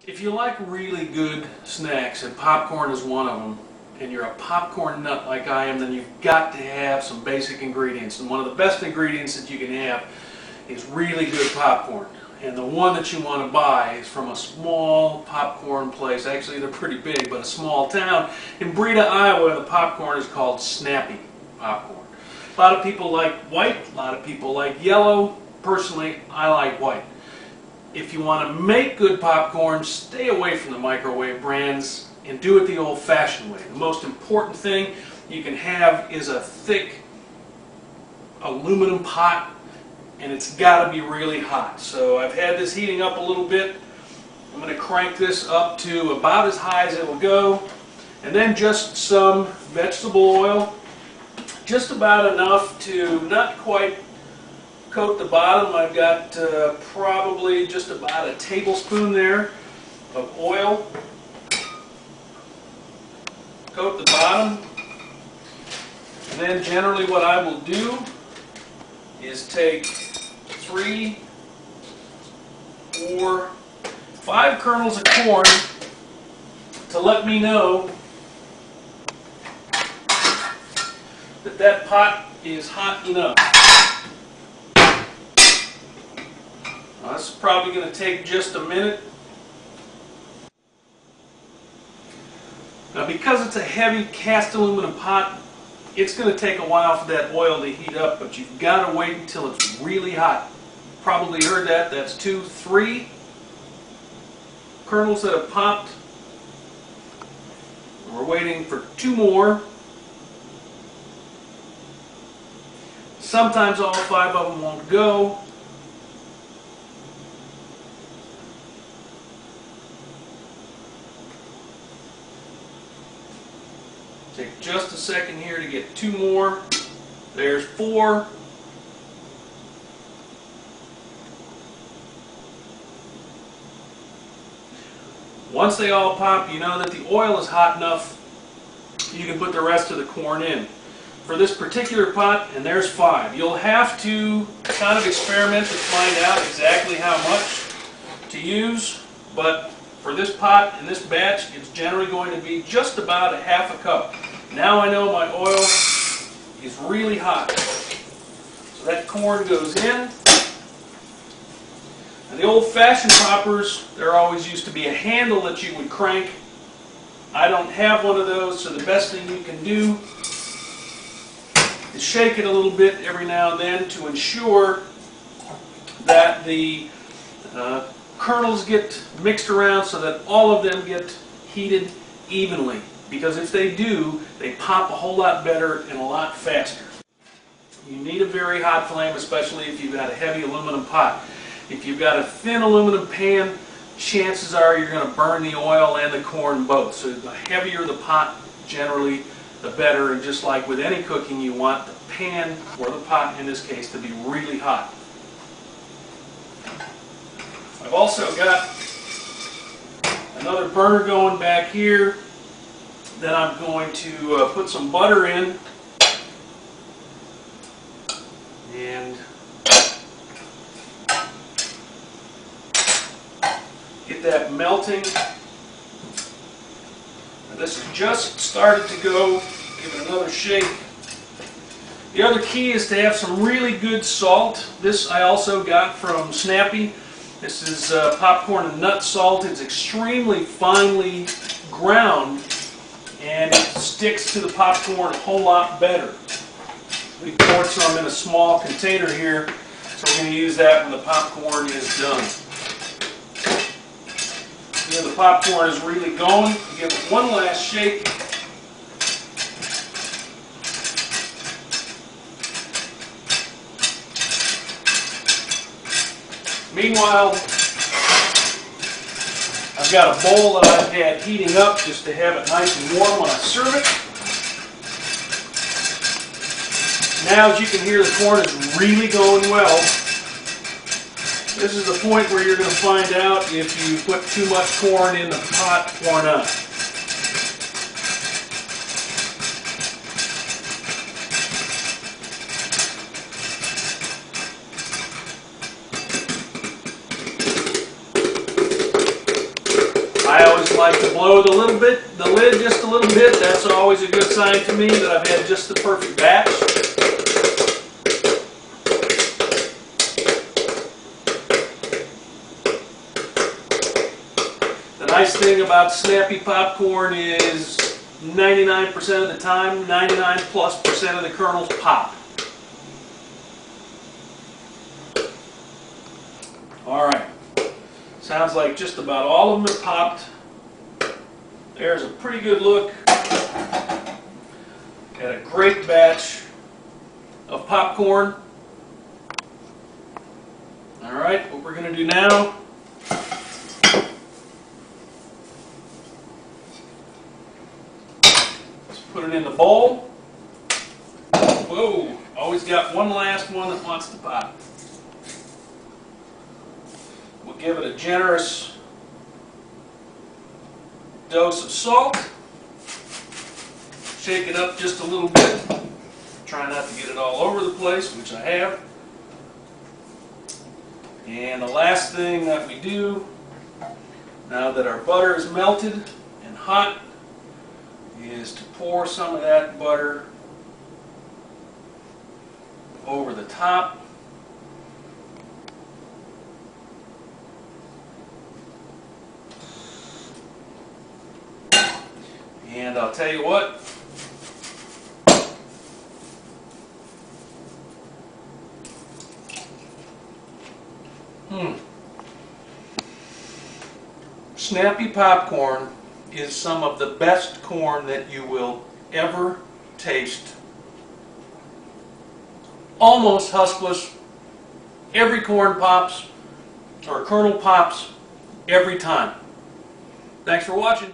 If you like really good snacks, and popcorn is one of them, and you're a popcorn nut like I am, then you've got to have some basic ingredients. And one of the best ingredients that you can have is really good popcorn. And the one that you want to buy is from a small popcorn place. Actually, they're pretty big, but a small town. In Breda, Iowa, the popcorn is called Snappy popcorn. A lot of people like white, a lot of people like yellow. Personally, I like white. If you want to make good popcorn, stay away from the microwave brands and do it the old-fashioned way. The most important thing you can have is a thick aluminum pot, and it's got to be really hot. So I've had this heating up a little bit. I'm going to crank this up to about as high as it will go, and then just some vegetable oil, just about enough to not quite coat the bottom. I've got probably just about a tablespoon there of oil. Coat the bottom. And then generally what I will do is take 3, 4, 5 kernels of corn to let me know that that pot is hot enough. Now, this is probably going to take just a minute. Now, because it's a heavy cast aluminum pot, it's going to take a while for that oil to heat up, but you've got to wait until it's really hot. Probably heard that. That's 2, 3 kernels that have popped. We're waiting for 2 more. Sometimes all 5 of them won't go. Take just a second here to get 2 more. There's 4. Once they all pop, you know that the oil is hot enough you can put the rest of the corn in. For this particular pot, and there's 5, you'll have to kind of experiment to find out exactly how much to use, but for this pot and this batch, it's generally going to be just about a ½ a cup. Now I know my oil is really hot. So that corn goes in. And the old-fashioned poppers, there always used to be a handle that you would crank. I don't have one of those, so the best thing you can do is shake it a little bit every now and then to ensure that the kernels get mixed around so that all of them get heated evenly. Because if they do, they pop a whole lot better and a lot faster. You need a very hot flame, especially if you've got a heavy aluminum pot. If you've got a thin aluminum pan, chances are you're going to burn the oil and the corn both. So the heavier the pot, generally, the better. And just like with any cooking, you want the pan, or the pot in this case, to be really hot. I've also got another burner going back here that I'm going to put some butter in and get that melting. And this has just started to go. Give it another shake. The other key is to have some really good salt. This I also got from Snappy. This is popcorn and nut salt. It's extremely finely ground, and it sticks to the popcorn a whole lot better. We poured some in a small container here, so we're going to use that when the popcorn is done. Here the popcorn is really going. Give it one last shake. Meanwhile, I've got a bowl that I've had heating up just to have it nice and warm when I serve it. Now, as you can hear, the corn is really going well. This is the point where you're going to find out if you put too much corn in the pot or not. like to blow the lid just a little bit. That's always a good sign to me that I've had just the perfect batch. The nice thing about Snappy popcorn is 99% of the time, 99+% of the kernels pop. Alright, sounds like just about all of them are popped. There's a pretty good look at a great batch of popcorn. Alright, what we're going to do now, let's put it in the bowl. Whoa, always got one last one that wants to pop. We'll give it a generous dose of salt. Shake it up just a little bit. Try not to get it all over the place, which I have. And the last thing that we do, now that our butter is melted and hot, is to pour some of that butter over the top. And I'll tell you what, Snappy popcorn is some of the best corn that you will ever taste. Almost huskless. Every corn pops, or kernel pops, every time. Thanks for watching.